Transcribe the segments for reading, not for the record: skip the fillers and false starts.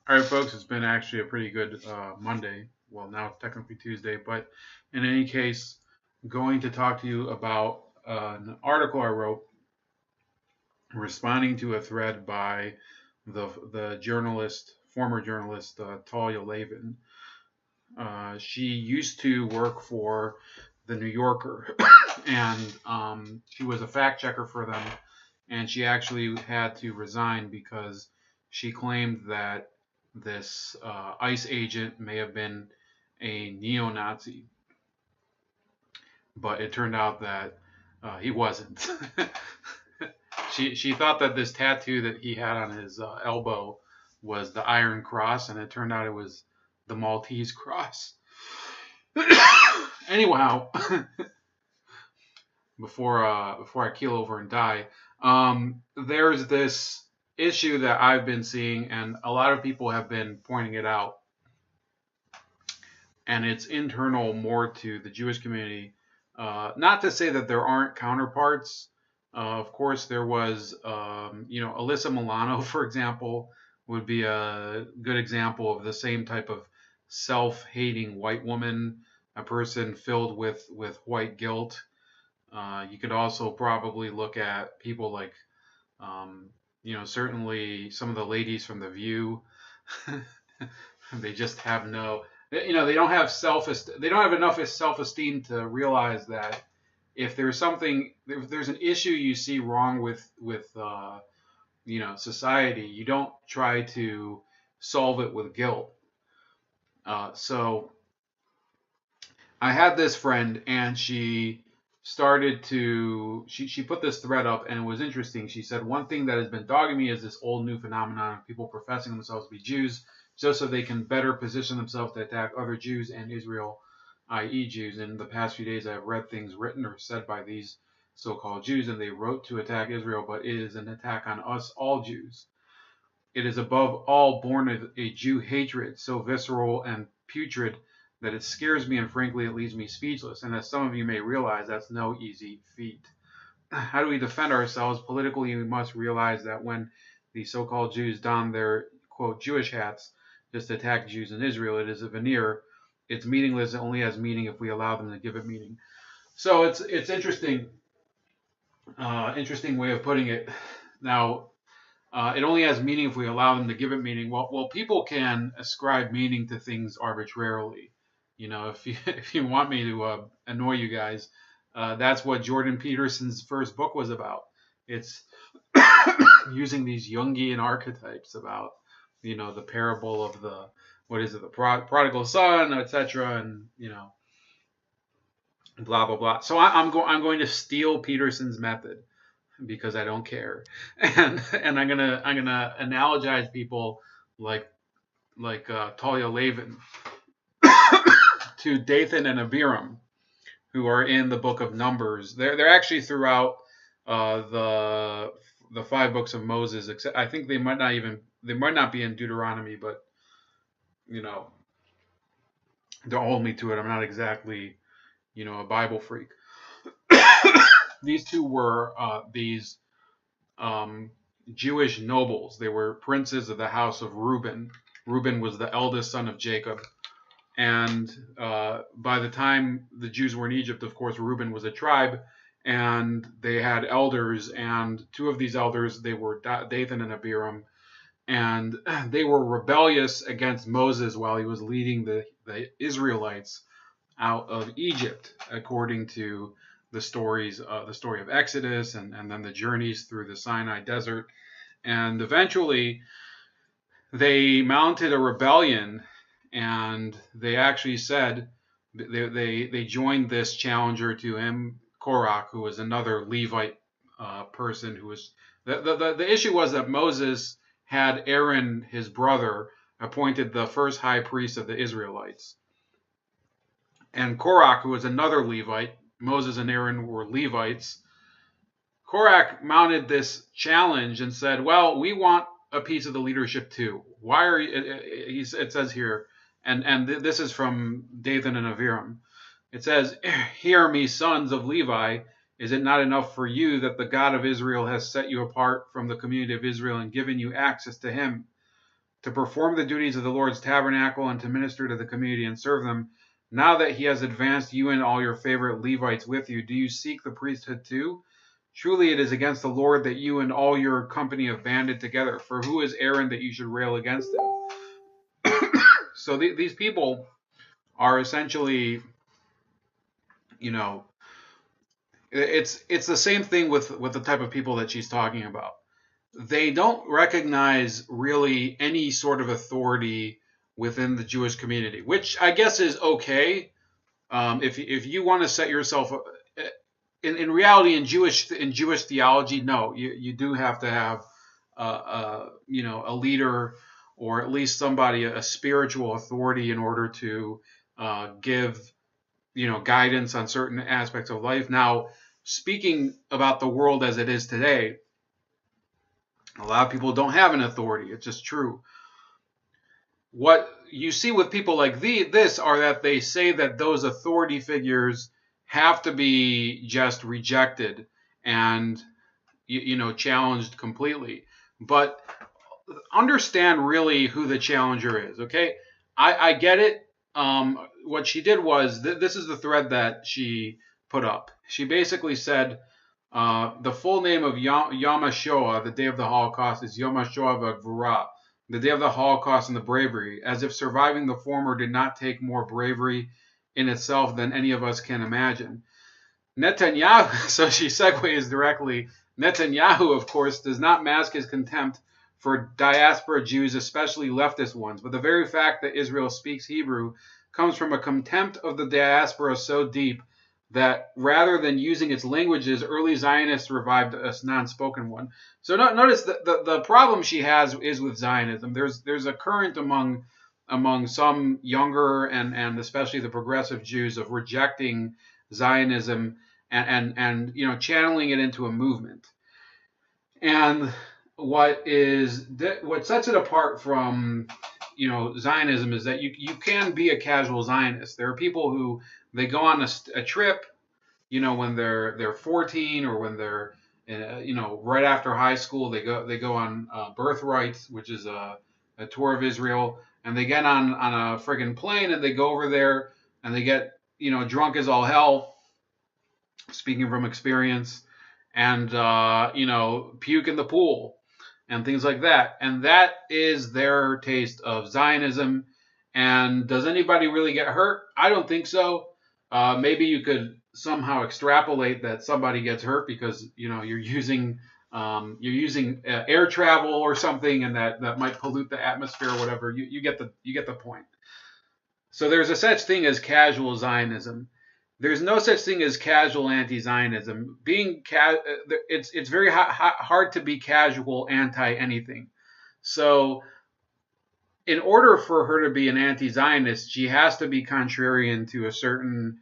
All right, folks, it's been actually a pretty good Monday. Well, now it's technically Tuesday, but in any case, going to talk to you about an article I wrote responding to a thread by the journalist, former journalist Talia Lavin. She used to work for the New Yorker, and she was a fact checker for them. And she actually had to resign because she claimed that this ICE agent may have been a neo-Nazi, but it turned out that he wasn't. She thought that this tattoo that he had on his elbow was the Iron Cross, and it turned out it was the Maltese Cross. Anyhow, before I keel over and die, there's this issue that I've been seeing, and a lot of people have been pointing it out, and it's internal more to the Jewish community. Not to say that there aren't counterparts. Of course, there was, Alyssa Milano, for example, would be a good example of the same type of self-hating white woman, a person filled with white guilt. You could also probably look at people like, certainly some of the ladies from The View. They just have no, they don't have they don't have enough self-esteem to realize that if there's an issue you see wrong with society, you don't try to solve it with guilt. So I had this friend, and she put this thread up, and it was interesting. She said, one thing that has been dogging me is this old new phenomenon of people professing themselves to be Jews just so they can better position themselves to attack other Jews and Israel, i.e. Jews. In the past few days, I've read things written or said by these so-called Jews, and they wrote to attack Israel, but it is an attack on us, all Jews. It is above all born of a Jew hatred so visceral and putrid that it scares me, and frankly it leaves me speechless. And as some of you may realize, that's no easy feat. How do we defend ourselves? Politically, we must realize that when the so-called Jews don their, quote, Jewish hats just to attack Jews in Israel, it is a veneer. It's meaningless. It only has meaning if we allow them to give it meaning. So it's interesting, interesting way of putting it. Now, it only has meaning if we allow them to give it meaning. Well, people can ascribe meaning to things arbitrarily. If you if you want me to annoy you guys, that's what Jordan Peterson's first book was about. It's using these Jungian archetypes about the parable of the the prodigal son, etc., and blah blah blah. So I'm going to steal Peterson's method because I don't care, and I'm gonna analogize people like Talia Lavin to Dathan and Abiram, who are in the book of Numbers. They're actually throughout the five books of Moses. Except I think they might not be in Deuteronomy, but you know don't hold me to it. I'm not exactly a Bible freak. These two were these um, Jewish nobles. They were princes of the house of Reuben. Reuben was the eldest son of Jacob. And by the time the Jews were in Egypt, of course, Reuben was a tribe, and they had elders. And two of these elders, they were Dathan and Abiram, and they were rebellious against Moses while he was leading the Israelites out of Egypt, according to the story of Exodus, and then the journeys through the Sinai desert. And eventually they mounted a rebellion, and they actually said they joined this challenger to him, Korach, who was another Levite person who was the issue was that Moses had Aaron, his brother, appointed the first high priest of the Israelites. And Korach, who was another Levite, Moses and Aaron were Levites. Korach mounted this challenge and said, well, we want a piece of the leadership too. Why are you, it says here, and this is from Dathan and Abiram. It says, hear me, sons of Levi, is it not enough for you that the God of Israel has set you apart from the community of Israel and given you access to him? to perform the duties of the Lord's tabernacle and to minister to the community and serve them. Now that he has advanced you and all your favorite Levites with you, do you seek the priesthood too? Truly it is against the Lord that you and all your company have banded together. For who is Aaron that you should rail against him? So these people are essentially, you know, it's the same thing with the type of people that she's talking about. They don't recognize really any sort of authority within the Jewish community, which I guess is okay. If you want to set yourself in reality in Jewish theology, no, you do have to have a leader or at least somebody, a spiritual authority, in order to give guidance on certain aspects of life. Now, speaking about the world as it is today, a lot of people don't have an authority. It's just true. What you see with people like this are that they say that those authority figures have to be just rejected and challenged completely. But understand really who the challenger is, okay? I get it. What she did was, this is the thread that she put up. She basically said, the full name of Yom HaShoah, the day of the Holocaust, is Yom HaShoah v'Gvura, the day of the Holocaust and the bravery, as if surviving the former did not take more bravery in itself than any of us can imagine. Netanyahu, so she segues directly, Netanyahu, of course, does not mask his contempt for diaspora Jews, especially leftist ones, but the very fact that Israel speaks Hebrew comes from a contempt of the diaspora so deep that rather than using its languages, early Zionists revived a non-spoken one. So notice that the problem she has is with Zionism. There's a current among some younger and especially the progressive Jews of rejecting Zionism and channeling it into a movement. And what sets it apart from Zionism is that you can be a casual Zionist. There are people who they go on a trip, when they're 14 or when they're right after high school. They go on Birthright, which is a tour of Israel, and they get on a friggin' plane and they go over there and they get drunk as all hell, speaking from experience, and puke in the pool and things like that. And that is their taste of Zionism. And does anybody really get hurt? I don't think so. Maybe you could somehow extrapolate that somebody gets hurt because you're using air travel or something, and that might pollute the atmosphere or whatever. You get the point. So there's a such thing as casual Zionism. There's no such thing as casual anti-Zionism. It's very hard to be casual anti-anything. So in order for her to be an anti-Zionist, she has to be contrarian to a certain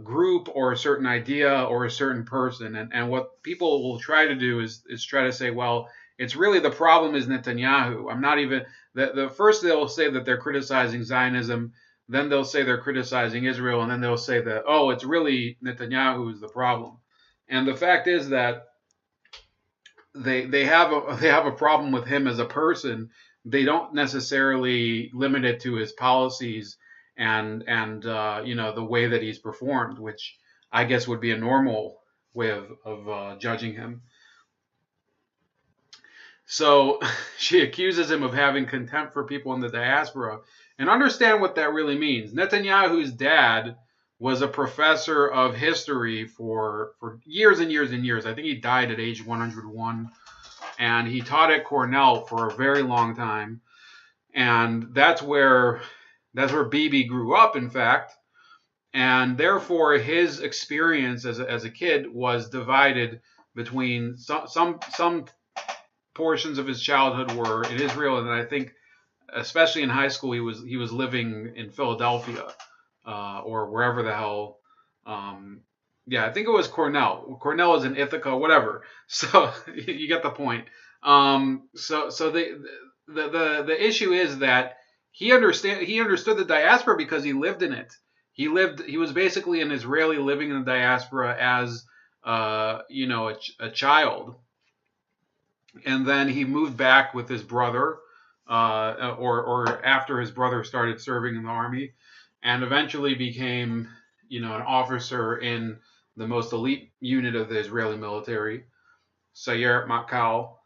group or a certain idea or a certain person. And what people will try to do is try to say, well, it's really the problem is Netanyahu. I'm not even the first they'll say that they're criticizing Zionism, then they'll say they're criticizing Israel, and then they'll say that, oh, it's really Netanyahu who's the problem. And the fact is that they have a problem with him as a person. They don't necessarily limit it to his policies and the way that he's performed, which I guess would be a normal way of judging him. So she accuses him of having contempt for people in the diaspora. And understand what that really means. Netanyahu's dad was a professor of history for years and years and years. I think he died at age 101. And he taught at Cornell for a very long time. And that's where Bibi grew up, in fact. And therefore, his experience as a kid was divided between some portions of his childhood were in Israel, and I think, especially in high school, he was living in Philadelphia or wherever the hell. I think it was Cornell. Cornell is in Ithaca, whatever. So you get the point. So the issue is that he understood the diaspora because he lived in it. He was basically an Israeli living in the diaspora as a child. And then he moved back with his brother or after his brother started serving in the army, and eventually became, an officer in the most elite unit of the Israeli military, Sayeret Matkal.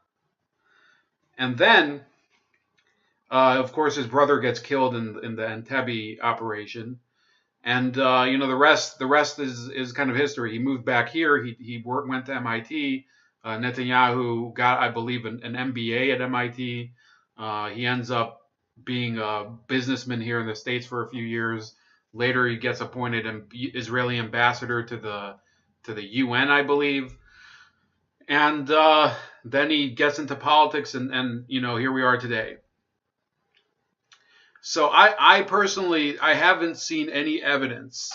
And then, of course, his brother gets killed in the Entebbe operation, and the rest is kind of history. He moved back here. He went to MIT. Netanyahu got, I believe, an MBA at MIT. He ends up being a businessman here in the States for a few years. Later, he gets appointed an Israeli ambassador to the UN, I believe. And then he gets into politics, and here we are today. So I personally, I haven't seen any evidence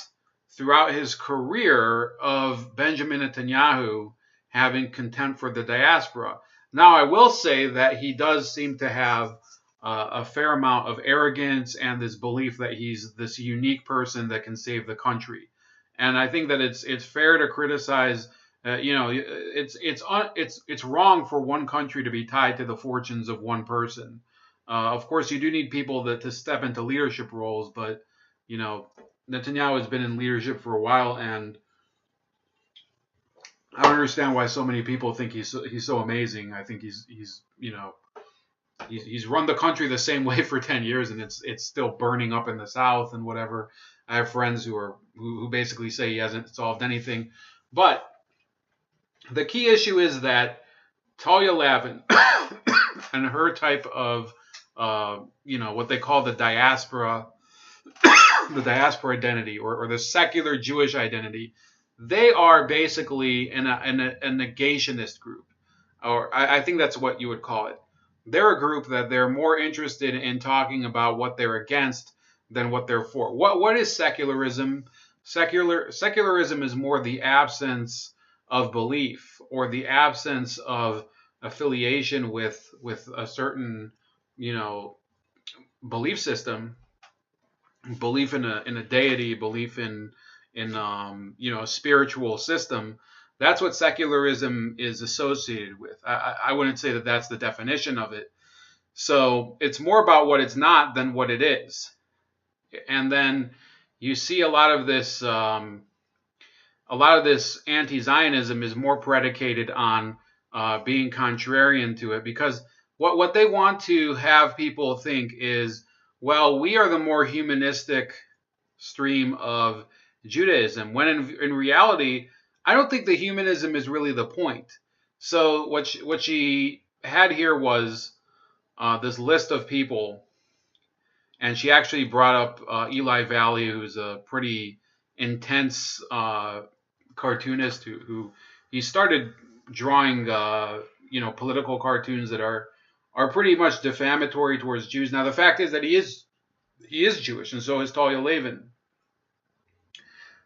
throughout his career of Benjamin Netanyahu having contempt for the diaspora. Now, I will say that he does seem to have a fair amount of arrogance and this belief that he's this unique person that can save the country. And I think that it's fair to criticize. It's wrong for one country to be tied to the fortunes of one person. Of course, you do need people to step into leadership roles, but Netanyahu has been in leadership for a while, and I don't understand why so many people think he's so amazing. I think he's run the country the same way for 10 years, and it's still burning up in the South and whatever. I have friends who basically say he hasn't solved anything, but the key issue is that Talia Lavin and her type of what they call the diaspora identity, or the secular Jewish identity, they are basically in a negationist group, or I think that's what you would call it. They're a group that they're more interested in talking about what they're against than what they're for. What is secularism? Secularism is more the absence of belief, or the absence of affiliation with a certain belief system, belief in a deity, belief in a spiritual system. That's what secularism is associated with. I wouldn't say that that's the definition of it. So it's more about what it's not than what it is. And then you see a lot of this anti-Zionism is more predicated on being contrarian to it, because what they want to have people think is, well, we are the more humanistic stream of Judaism, when in reality, I don't think the humanism is really the point. So what she had here was this list of people, and she actually brought up Eli Valley, who's a pretty intense cartoonist who he started drawing political cartoons that are pretty much defamatory towards Jews. Now, the fact is that he is Jewish, and so is Talia Lavin.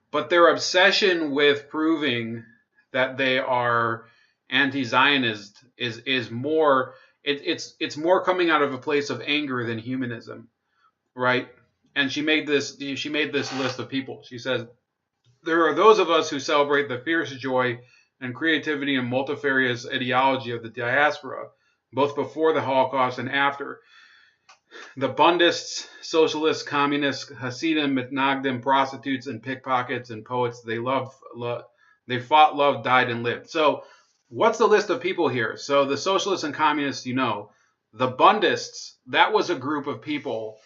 But their obsession with proving that they are anti-Zionist is more, it's more coming out of a place of anger than humanism, right? And she made this list of people. She says, there are those of us who celebrate the fierce joy and creativity and multifarious ideology of the diaspora, both before the Holocaust and after. The Bundists, socialists, communists, Hasidim, mitnagdim, prostitutes, and pickpockets and poets, they fought, loved, died, and lived. So what's the list of people here? So the socialists and communists, the Bundists, that was a group of people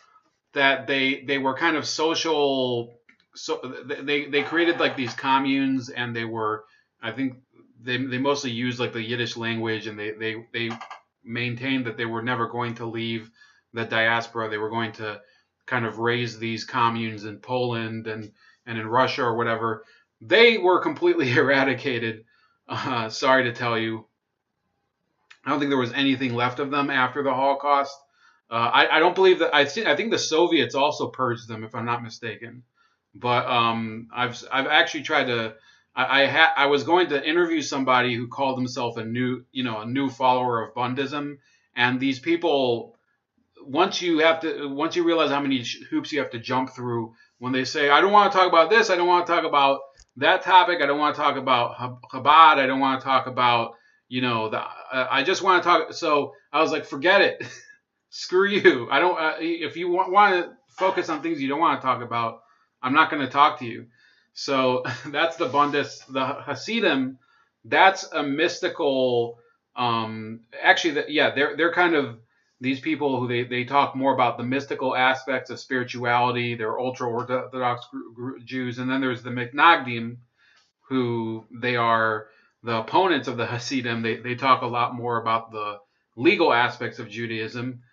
that they were kind of social. So they created like these communes, and they were, I think they mostly used like the Yiddish language, and they maintained that they were never going to leave the diaspora. They were going to kind of raise these communes in Poland and in Russia or whatever. They were completely eradicated. Sorry to tell you. I don't think there was anything left of them after the Holocaust. I don't believe that. I think the Soviets also purged them, if I'm not mistaken. But I've actually tried to. I was going to interview somebody who called himself a new follower of Bundism, and these people, once you realize how many hoops you have to jump through when they say, I don't want to talk about this, I don't want to talk about that topic, I don't want to talk about Chabad, I don't want to talk about I just want to talk. So I was like, forget it. Screw you. I don't. If you want to focus on things you don't want to talk about, I'm not going to talk to you. So that's the Bundes, the Hasidim. That's a mystical. Actually, yeah, they're kind of these people who they talk more about the mystical aspects of spirituality. They're ultra orthodox Jews, and then there's the Mitnagdim, who they are the opponents of the Hasidim. They talk a lot more about the legal aspects of Judaism,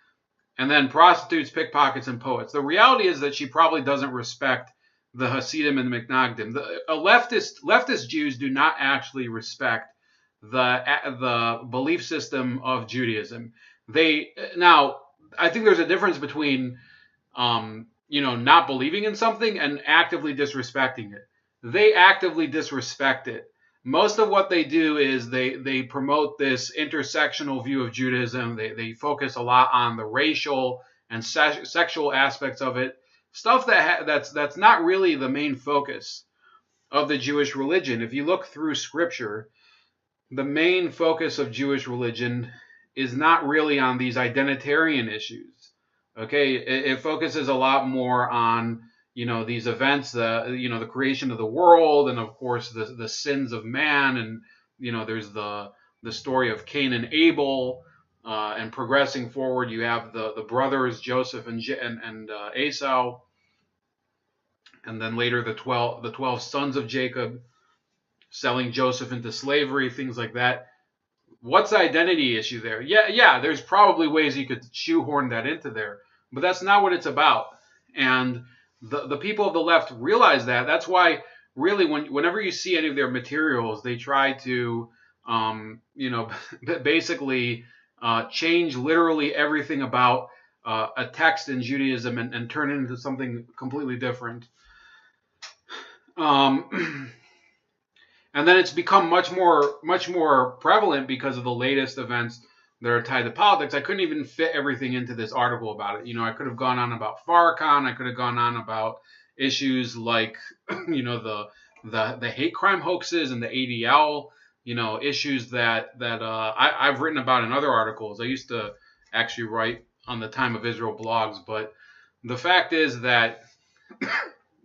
and then prostitutes, pickpockets, and poets. The reality is that she probably doesn't respect the Hasidim and the Mitnagdim. Leftist Jews do not actually respect the belief system of Judaism. I think there's a difference between not believing in something and actively disrespecting it. They actively disrespect it. Most of what they do is they promote this intersectional view of Judaism. They focus a lot on the racial and sexual aspects of it, stuff that's not really the main focus of the Jewish religion. If you look through Scripture, the main focus of Jewish religion is not really on these identitarian issues. Okay, it focuses a lot more on these events, the creation of the world, and of course the sins of man, and there's the story of Cain and Abel, and progressing forward, you have the brothers Joseph and Esau, and then later the 12 sons of Jacob selling Joseph into slavery, things like that. What's the identity issue there? Yeah, there's probably ways you could shoehorn that into there, but that's not what it's about. And the people of the left realize that. That's why, really, whenever you see any of their materials, they try to, basically change literally everything about a text in Judaism and turn it into something completely different. And then it's become much more prevalent because of the latest events that are tied to politics. I couldn't even fit everything into this article about it. I could have gone on about Farrakhan. I could have gone on about issues like, the hate crime hoaxes and the ADL, issues that I've written about in other articles. I used to actually write on the Time of Israel blogs, but the fact is that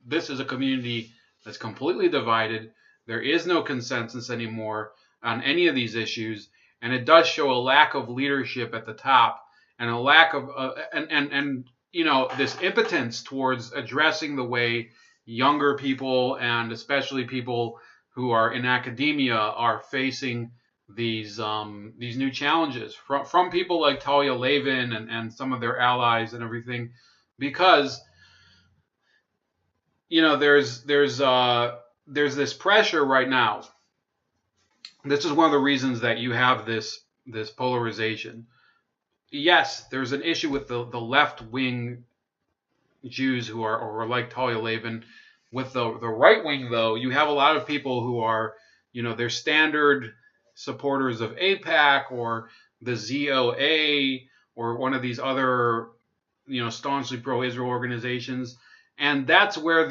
this is a community that's completely divided. There is no consensus anymore on any of these issues, and it does show a lack of leadership at the top and a lack of this impotence towards addressing the way younger people and especially people who are in academia are facing these new challenges from people like Talia Lavin and some of their allies and everything, because there's this pressure right now. This is one of the reasons that you have this polarization. Yes, there's an issue with the left wing Jews who are like Talia Lavin. With the right wing, though, you have a lot of people who are, they're standard supporters of AIPAC or the ZOA or one of these other, staunchly pro-Israel organizations. And that's where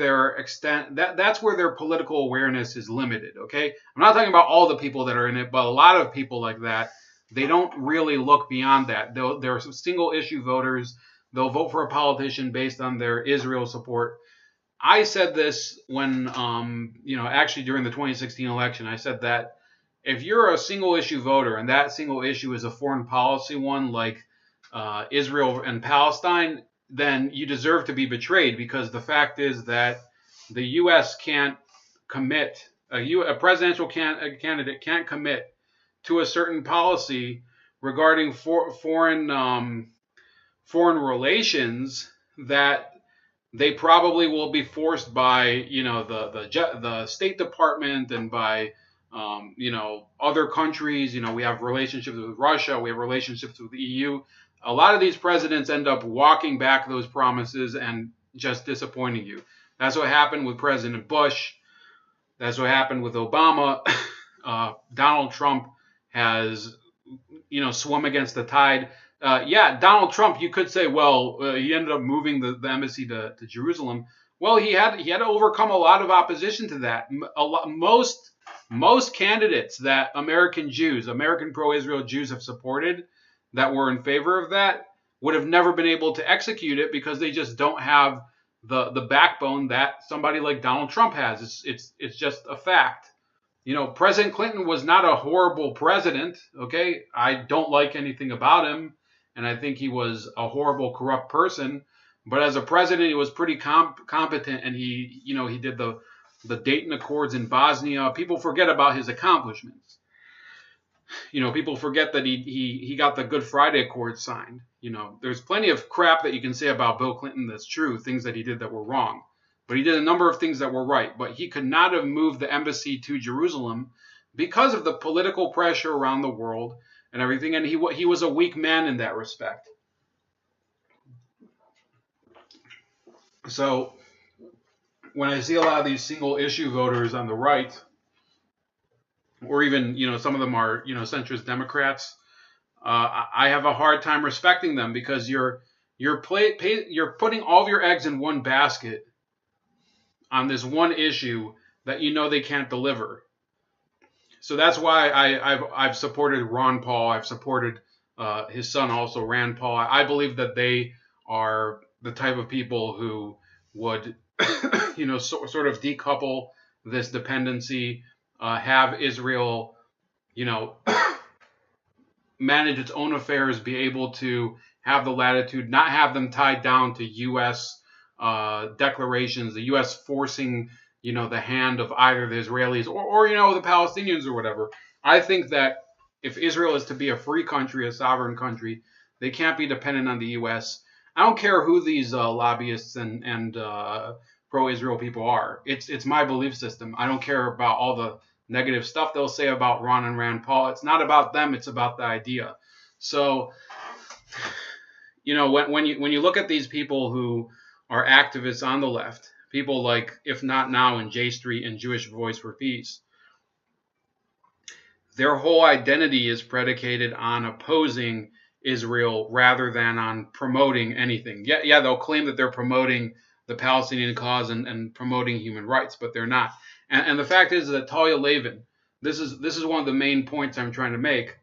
that's where their political awareness is limited. Okay, I'm not talking about all the people that are in it, but a lot of people like that, they don't really look beyond that. They're single issue voters. They'll vote for a politician based on their Israel support. I said this when, actually during the 2016 election, I said that if you're a single issue voter and that single issue is a foreign policy one like Israel and Palestine, then you deserve to be betrayed, because the fact is that the U.S. can't commit, a presidential candidate can't commit to a certain policy regarding foreign relations that they probably will be forced by, the State Department and by, other countries. We have relationships with Russia. We have relationships with the EU. A lot of these presidents end up walking back those promises and just disappointing you. That's what happened with President Bush. That's what happened with Obama. Donald Trump has, swum against the tide. Donald Trump, you could say, well, he ended up moving the embassy to Jerusalem. Well, he had to overcome a lot of opposition to that. Most candidates that American pro-Israel Jews have supported that were in favor of that, would have never been able to execute it because they just don't have the backbone that somebody like Donald Trump has. It's just a fact. President Clinton was not a horrible president. Okay, I don't like anything about him, and I think he was a horrible, corrupt person. But as a president, he was pretty competent, and he did the Dayton Accords in Bosnia. People forget about his accomplishments. People forget that he got the Good Friday Accords signed. There's plenty of crap that you can say about Bill Clinton that's true, things that he did that were wrong. But he did a number of things that were right. But he could not have moved the embassy to Jerusalem because of the political pressure around the world and everything. And he was a weak man in that respect. So when I see a lot of these single issue voters on the right, or even some of them are centrist Democrats, I have a hard time respecting them because you're putting all of your eggs in one basket on this one issue that they can't deliver. So that's why I've supported Ron Paul. I've supported his son also, Rand Paul. I believe that they are the type of people who would sort of decouple this dependency, have Israel manage its own affairs, be able to have the latitude, not have them tied down to U.S. Declarations, the U.S. forcing, the hand of either the Israelis or the Palestinians or whatever. I think that if Israel is to be a free country, a sovereign country, they can't be dependent on the U.S. I don't care who these lobbyists and pro-Israel people are. It's my belief system. I don't care about all the negative stuff they'll say about Ron and Rand Paul. It's not about them. It's about the idea. So, when you look at these people who are activists on the left, people like If Not Now and J Street and Jewish Voice for Peace, their whole identity is predicated on opposing Israel rather than on promoting anything. Yeah, they'll claim that they're promoting the Palestinian cause and promoting human rights, but they're not. And the fact is that Talia Lavin, this is one of the main points I'm trying to make,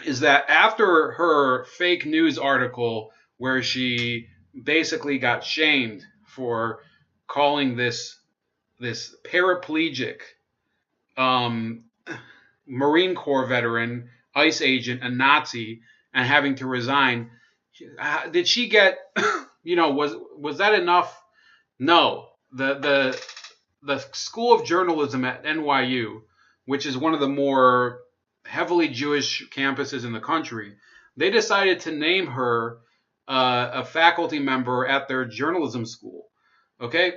is that after her fake news article where she basically got shamed for calling this paraplegic Marine Corps veteran, ICE agent, a Nazi, and having to resign, did she get, was that enough? No. The School of Journalism at NYU, which is one of the more heavily Jewish campuses in the country, they decided to name her a faculty member at their journalism school. Okay?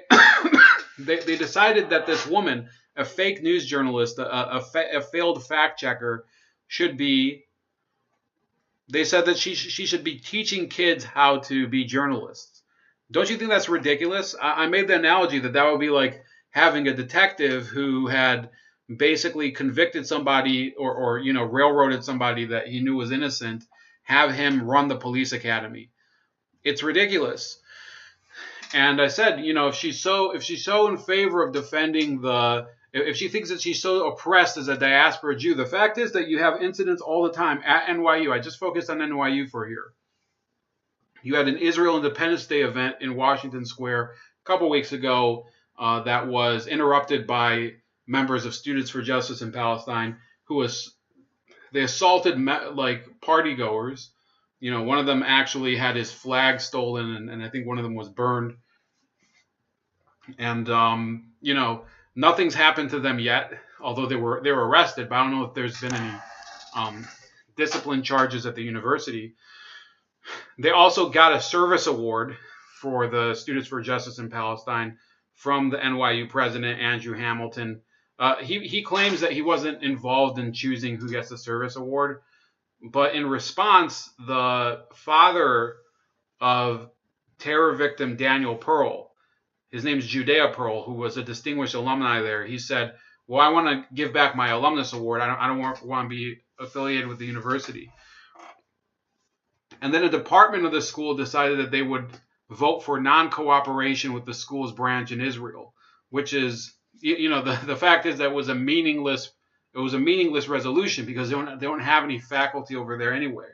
They decided that this woman, a fake news journalist, a failed fact checker, they said that she should be teaching kids how to be journalists. Don't you think that's ridiculous? I made the analogy that would be like having a detective who had basically convicted somebody or railroaded somebody that he knew was innocent, have him run the police academy. It's ridiculous. And I said, if she's so in favor of defending if she thinks that she's so oppressed as a diaspora Jew, the fact is that you have incidents all the time at NYU. I just focused on NYU for here. You had an Israel Independence Day event in Washington Square a couple weeks ago that was interrupted by members of Students for Justice in Palestine they assaulted party goers. One of them actually had his flag stolen, and I think one of them was burned. And nothing's happened to them yet, although they were arrested. But I don't know if there's been any discipline charges at the university. They also got a service award for the Students for Justice in Palestine from the NYU president, Andrew Hamilton. He claims that he wasn't involved in choosing who gets the service award. But in response, the father of terror victim Daniel Pearl, his name's Judea Pearl, who was a distinguished alumni there, he said, well, I want to give back my alumnus award. I don't want to be affiliated with the university. And then a department of the school decided that they would vote for non-cooperation with the school's branch in Israel, which is, the fact is that it was a meaningless resolution because they don't have any faculty over there anyway.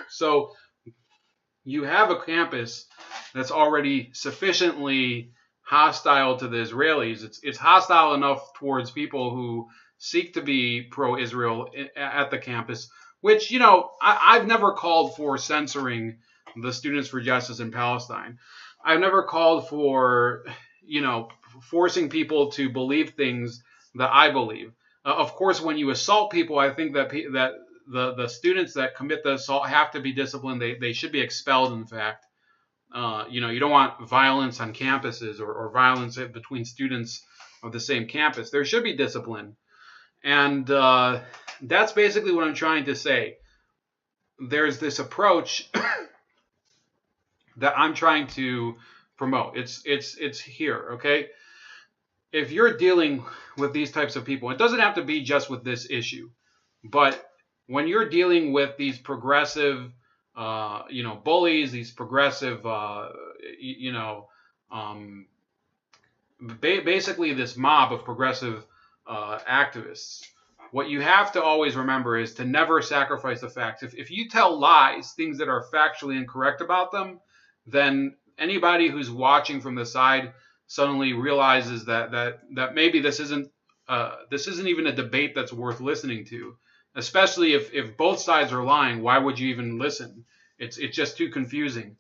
So you have a campus that's already sufficiently hostile to the Israelis. It's hostile enough towards people who seek to be pro-Israel at the campus, which, I've never called for censoring the Students for Justice in Palestine. I've never called for, forcing people to believe things that I believe. Of course, when you assault people, I think that the students that commit the assault have to be disciplined. They should be expelled, in fact. You don't want violence on campuses or violence between students of the same campus. There should be discipline. And that's basically what I'm trying to say. There's this approach that I'm trying to promote. It's here, okay? If you're dealing with these types of people, it doesn't have to be just with this issue, but when you're dealing with these progressive, bullies, these progressive, basically this mob of progressive activists, what you have to always remember is to never sacrifice the facts. If you tell lies, things that are factually incorrect about them, then anybody who's watching from the side suddenly realizes that maybe this isn't even a debate that's worth listening to. Especially if both sides are lying, why would you even listen? It's just too confusing.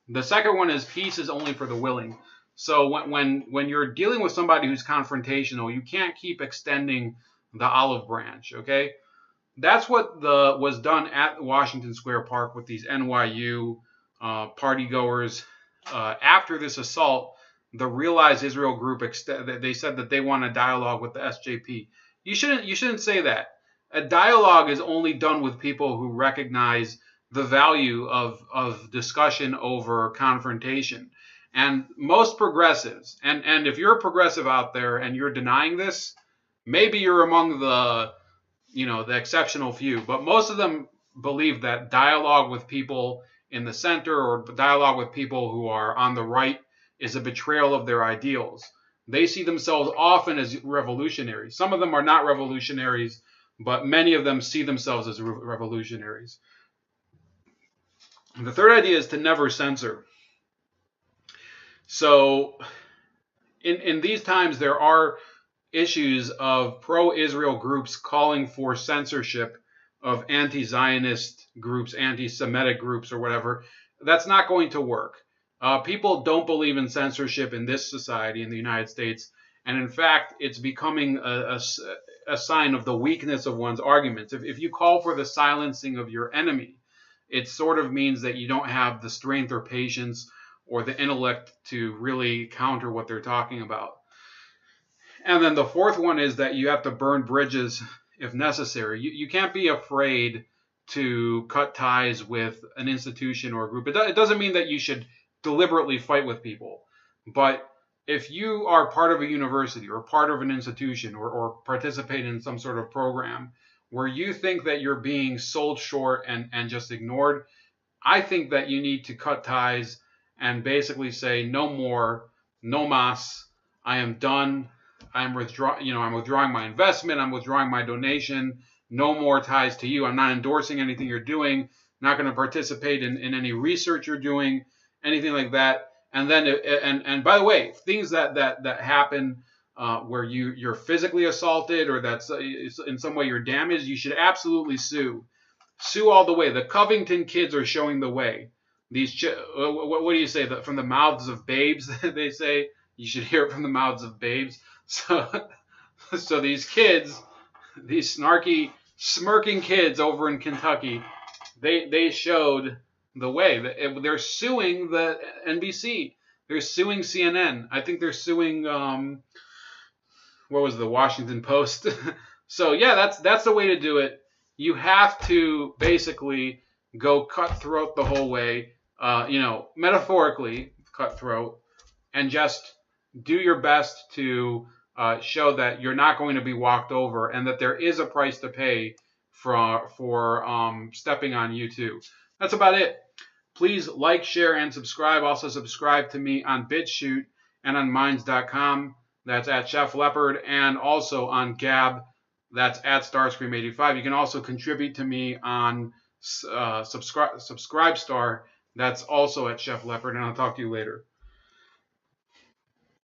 The second one is peace is only for the willing. So when you're dealing with somebody who's confrontational, you can't keep extending the olive branch, okay? That's what was done at Washington Square Park with these NYU party goers. After this assault, the Realize Israel group they said that they want a dialogue with the SJP. You shouldn't say that. A dialogue is only done with people who recognize the value of discussion over confrontation. And most progressives, and if you're a progressive out there and you're denying this, maybe you're among the exceptional few, but most of them believe that dialogue with people in the center or dialogue with people who are on the right is a betrayal of their ideals. They see themselves often as revolutionaries. Some of them are not revolutionaries, but many of them see themselves as revolutionaries. And the third idea is to never censor. So in these times, there are issues of pro-Israel groups calling for censorship of anti-Zionist groups, anti-Semitic groups, or whatever. That's not going to work. People don't believe in censorship in this society, in the United States. And in fact, it's becoming a sign of the weakness of one's arguments. If you call for the silencing of your enemy, it sort of means that you don't have the strength or patience or the intellect to really counter what they're talking about. And then the fourth one is that you have to burn bridges if necessary. You can't be afraid to cut ties with an institution or a group. It doesn't mean that you should deliberately fight with people. But if you are part of a university or part of an institution or participate in some sort of program where you think that you're being sold short and just ignored, I think that you need to cut ties and basically say no more, no mas, I am done. I'm withdrawing my investment. I'm withdrawing my donation. No more ties to you. I'm not endorsing anything you're doing. Not going to participate in any research you're doing, anything like that. And then, and by the way, things that happen where you're physically assaulted or that's in some way you're damaged, you should absolutely sue. Sue all the way. The Covington kids are showing the way. These, what do you say? From the mouths of babes, they say. You should hear it from the mouths of babes. So these kids, these snarky, smirking kids over in Kentucky, they showed the way. They're suing the NBC. They're suing CNN. I think they're suing what was the Washington Post. So yeah, that's the way to do it. You have to basically go cutthroat the whole way. Metaphorically cutthroat, and just do your best to show that you're not going to be walked over and that there is a price to pay for stepping on you too. That's about it. Please like, share, and subscribe. Also subscribe to me on BitChute and on Minds.com. That's at Chef Leopard, and also on Gab. That's at Starscream85. You can also contribute to me on Subscribe Star. That's also at Chef Leopard, and I'll talk to you later.